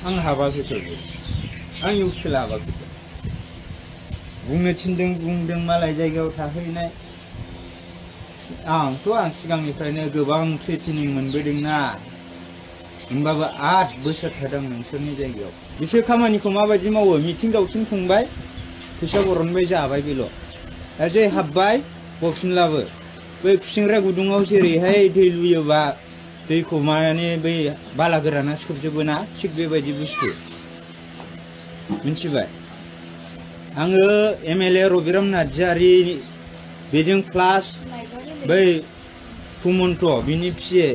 आं हाबाखैथ' आं इउपिएल हाबाखैथ' बुंनो थिनदों बुंदों मालाय जायगायाव थाहैनाय आं सिगांनिफ्रायनो गोबां ट्रेनिं मोनबोदोंना होमबाबो 8 बोसोर थादों नोंसोरनि जायगायाव बिसोर खामानिखौ माबायदि मावो मिथिं दावथिं खुंबाय फैसा बरनबाय जाबाय बेल' दा जे हाबबाय बक्सिनलाबो बै खुसिंग्रा गुदुङाव जेरैहाय दै लुयोबा दैखौ माने बै बाला गोराना सोबजोबो ना थिग बेबायदि बुस्थु मिथिबाय आङो एमएलए रबिराम नार्जारि बेजों प्लास बै कुमन्त बिनि पिए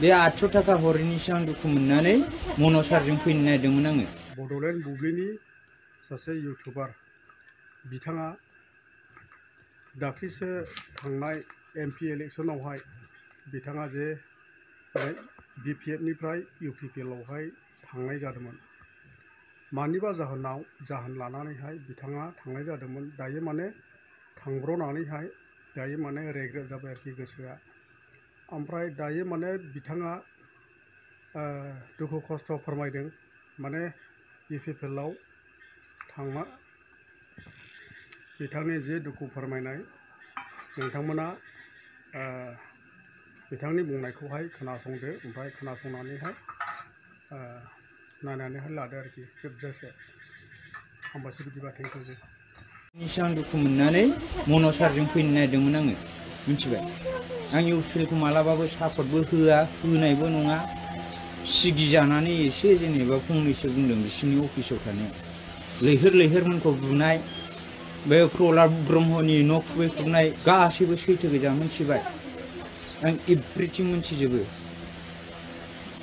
बे 800 थाखा हरैनिसो आं दुखु मोननानै मनसारजों फैनो नागिरदोंमोन आङो बड'लेण्ड बुब्लिनि सासे इउटुबार बिथाङा दाख्लिसो थांनाय एमपि इलेक्सनावहाय बिथाङा जे बिपिएफनिफ्राय इउपिपिएलआवहाय थांनाय जादोंमोन मानिबा जाहोन लानानैहाय बिथाङा थांनाय जादोंमोन दायो माने थांब्रनानैहाय दायो माने रेग्रेट जाबाय आरोखि गोसोआ ओमफ्राय दायो माने बिथाङा दुखु खस्थ' फोरमायदों माने इउपिपिएलआव थांना बिथांनि जे दुखु फोरमायनाय नोंथांमोना बिथांनि बुंनायखौहाय खोनासंदो ओमफ्राय खोनासंनानैहाय नायनानैहाय लादो आरोखि जोबजासे हामबायसै बिदिबा थेंकिउ आं दुखु मोननानै मनसारजों फैनो नागिरदोंमोन आङो मिथिबाय आं इउपिएलखौ मालाबाबो सापर्टबो होआ होनायबो नङा सिगि जानानै एसे जेनेबा फंनैसो बुंदों बिसिनि अफिसाव थानायाव लैहोरमोनखौ बुनाय बे प्रहलाद ब्रह्मनि न' खुबैख्रुबनाय गासैबो सैथो गोजा मिथिबाय आं एभ्रिथिं मिथिजोबो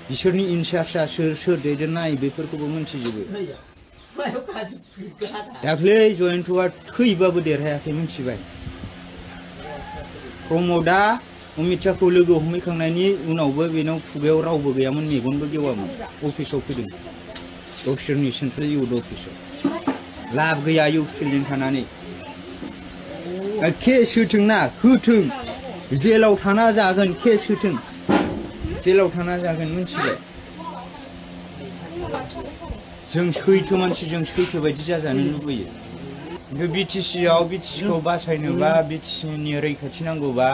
बिसोरनि इनचार्जआ सोर दैदेननाय बेफोरखौबो मिथिजोबो दाख्लै जयन्तआ थैबाबो देरहायाखै मिथिबाय प्रमदआ अमित शाहखौ लोगो हमहैखांनायनि उनावबो बेनाव खुगायाव रावबो गैयामोन मेगनबो गेवामोन अफिसाव फैदों गावसोरनि सेन्ट्रेल इउथ अफिसाव लाब गैया इउपिएलजों थानानै केस होथोंना होथों जेलाव थाना जागोन केस होथों जेलाव थाना जागोन मिथिबाय जों सैथो मानसि जों सैथो बायदि जाजानो लुबैयो खिन्थु बिटिसिखौ बासायनोबा बिटिसिनि रैखाथि नांगौबा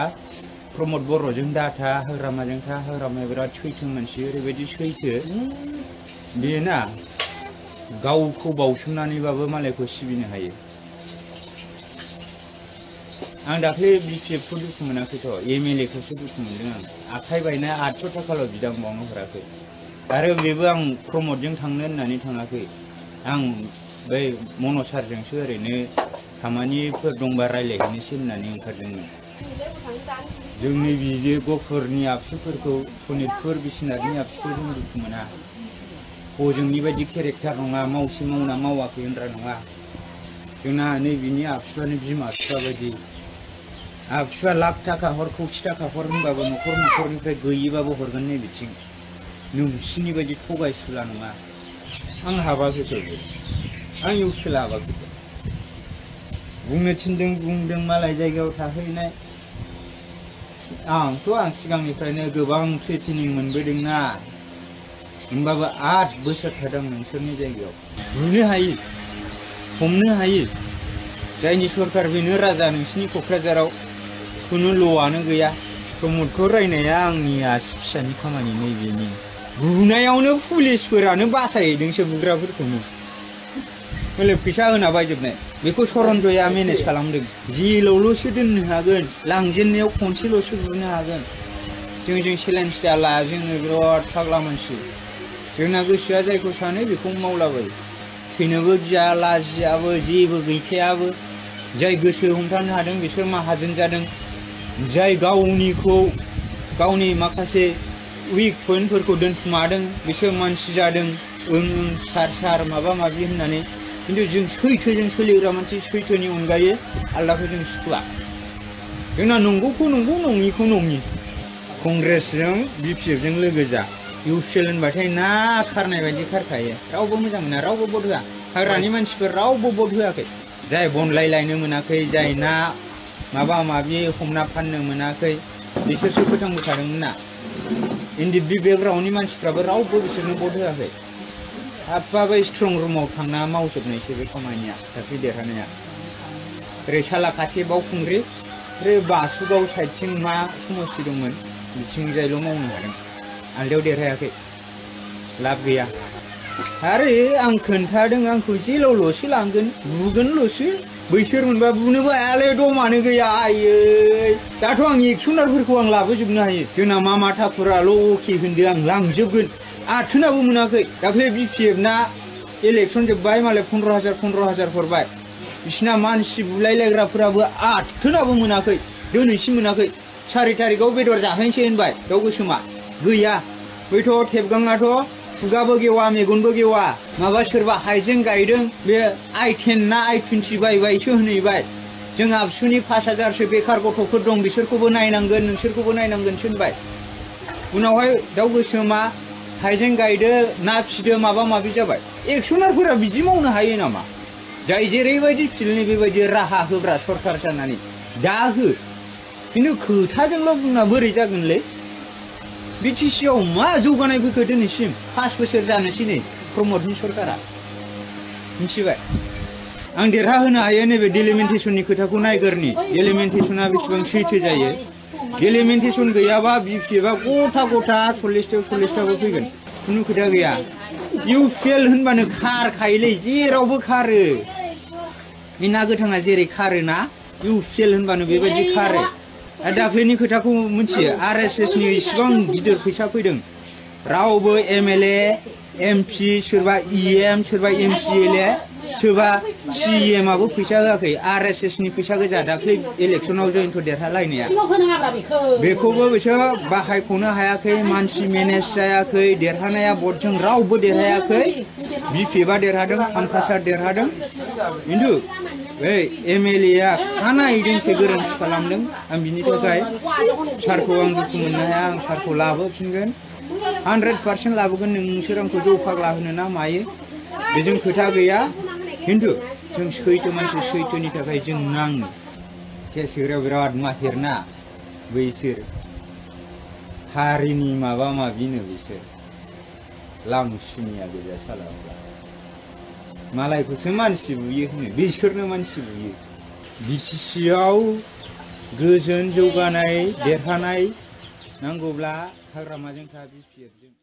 प्रमद बर'जों दाथा हाग्रामाजों था हाग्रामाया बिराद सैथो मानसि ओरैबायदि सैथो बेयो ना गावखौ बावसोमनानैबाबो मालायखौ सिबिनो हायो आं दाख्लै बिपिएफखौ दुखु मोनाखैथ' एमएलएखौसो दुखु मोनदों आं आखाइ बायनाय 800 थाखाल' बिदां बावनो हराखै आरो बेबो आं प्रमदजों थांनो होननानै थाङाखै आं बै मनसारजोंसो ओरैनो खामानिफोर दंबा रायज्लायहैनोसै होननानै ओंखारदोंमोन जोंनि बिदि गफुरनि आबसुफोरखौ सनितपुर बिश्वनाथनि आबसुखौ जों दुखु मोना हजोंनि बायदि केरेक्टार नङा मावसे मावना मावाखै होनग्रा नङा जोंना नैबिनि आबसुआनो बिमा बिफा बायदि आबसुआ लाख थाखा हर कौटि थाखा हर होनबाबो न'खरनिफ्राय गैयिबाबो हरगोन नै बिथिं नोंसिनि बायदि थगायसुला नङा आं हाबाखैथ' आं इउपिएल हाबाखैथ' बुंनो थिनदों बुंदों मालाय जायगायाव थाहैनाय आं सिगांनिफ्रायनो गोबां ट्रेनिं मोनबोदोंना होमबाबो 8 बोसोर थादों नोंसोरनि जायगायाव बुनो हायो हमनो हायो जायनि सरकार बेनो राजा नोंसिनि क'क्राझाराव खुनु ल'आनो गैया प्रमदखौ रायनाया आंनि आसि फिसानि खामानि नैबेनि बुनायावनो पुलिसफोरानो बासायहैदोंसो बुग्राफोरखौनो हले फैसा होना बायजोबनाय बेखौ सरन्जया मेनेज खालामदों जेलावल'सो दोननो हागोन लांजेननायाव खनसेल'सो बुनो हागोन जों चेलेन्ज दाला जोङो बिराद फाग्ला मानसि जोंना गोसोआ जायखौ सानो बेखौ मावलाबायो थैनोबो गिया लाजियाबो जेबो गैखायाबो जाय गोसो हमथानो हादों बिसोर माहाजोन जादों जाय गावनि माखासे उइक पइन्टफोरखौ दोनखुमादों बिसोर मानसि जादों सार माबा माबि होननानै खिन्थु जों सैथोजों सोलिग्रा मानसि सैथोनि अनगायै आलदाखौ जों सुखुआ जोंना नंगौखौ नंगौ नङिखौ नङि कंग्रेसजों बिपिएफजों लोगो जा इउपिएल होनबाथाय ना खारनाय बायदि खारखायो रावबो मोजां मोना रावबो भट होआ हाग्रानि मानसिफोर रावबो भट होआखै जाय बनलायलायनो मोनाखै जाय ना माबा माबि हमना फाननो मोनाखै बिसोरसो फोथांबोखादोंमोन ना इन्डिभिजुवेल बेकग्राउन्डनि मानसिफ्राबो रावबो बिसोरनो भट होआखै साफाबो स्ट्रं रुमाव थांना मावजोबनायसो बे खामानिया दाख्लै देरहानाया ओरै सालाखाथि बावखुंग्रि ओरै बासुगाव साइडथिं मा समस्ति दंमोन बिथिंजायल' मावनो हादों आलदायाव देरहायाखै लाब गैया आरो आं खोन्थादों आंखौ जेलावल'सो लांगोन बुगोनल'सो बैसोर मोनबा बुनोबो हायालै दमानो गैया आयै दाथ' आं एक्सनारफोरखौ आं लाबोजोबनो हायो जोंना मामा ठाकुराल' अके होनदो आं लांजोबगोन आथोनाबो मोनाखै दाख्लै BPF ना इलेक्सन जोब्बाय मालाय 15,000 हरबाय बिसिना मानसि बुलायलायग्राफोराबो आथोनाबो मोनाखै दिनैसिम मोनाखै 4 तारिखआव बेदर जाहैनोसै होनबाय दाउ गोसोमा गैया बैथ' थेबगाङाथ' खुगाबो गेवा मेगनबो गेवा माबा सोरबा हाइजें गायदों बे I10 ना I20 बायबायसो होनहैबाय जों आबसुनि 5,000सो बेखार गथ'फोर दं बिसोरखौबो नायनांगोन नोंसोरखौबो नायनांगोनसो होनबाय उनावहाय दाउ गोसोमा हाइजें गायदो ना फिदो माबा माबि जाबाय एक्सनारफोरा बिदि मावनो हायो नामा जाय जेरैबायदि फिल्डनि बेबायदि राहा होब्रा सरखार जानानै दा हो खिन्थु खोथाजोंल' बुंना बोरै जागोनलै BTC आव मा जौगानाय फैखो दिनैसिम 5 बोसोर जानोसै नै प्रमदनि सरकारा मिथिबाय आं देरहाहोनो हायो नैबे डिलिमिटेसननि खोथाखौ नायगोरनि डिलिमिटेसना बेसेबां सैथो जायो डिलिमिटेसन गैयाबा BPFआ गथा 40-40 फैगोन खुनु खोथा गैया UPL होनबानो खारखायोलै जेरावबो खारो बे ना गोथाङा जेरै खारोना UPL होनबानो बेबायदि खारो दाख्लैनि खोथाखौ मिथियो RSS नि इसिबां गिदिर फैसा फैदों रावबो MLA MP सोरबा EM सोरबा MCLA सोरबा CEM आबो फैसा होआखै RSS नि फैसा गोजा दाख्लै इलेक्सनाव जयन्त देरहालायनाया बेखौबो बिसोर बाहायख'नो हायाखै मानसि मेनेज जायाखै देरहानाया भटजों रावबो देरहायाखै BPFआ देरहादों हामफासार देरहादों खिन्थु बै MLA आ खानायजोंसो गोरोन्थि खालामदों आं बिनि थाखाय सारखौ आं दुखु मोननो हाया आं सारखौ लाबोफिनगोन 100% लाबोगोन नोंसोर आंखौ जौ फाग्ला होनो ना मायो बेजों खोथा गैया खिन्थु जों सैथो मानसि सैथोनि थाखाय जों नाङो केसोराव बिराद माहिरना बैसोर हारिनि माबा माबिनो बिसोर लांसुनिया गोजा सालाफ्रा मालायखौसो मानसि बुयो होनो बिसोरनो मानसि बुयो BTC आव गोजोन जौगानाय देरहानाय नांगौब्ला हाग्रामाजों था BPF जों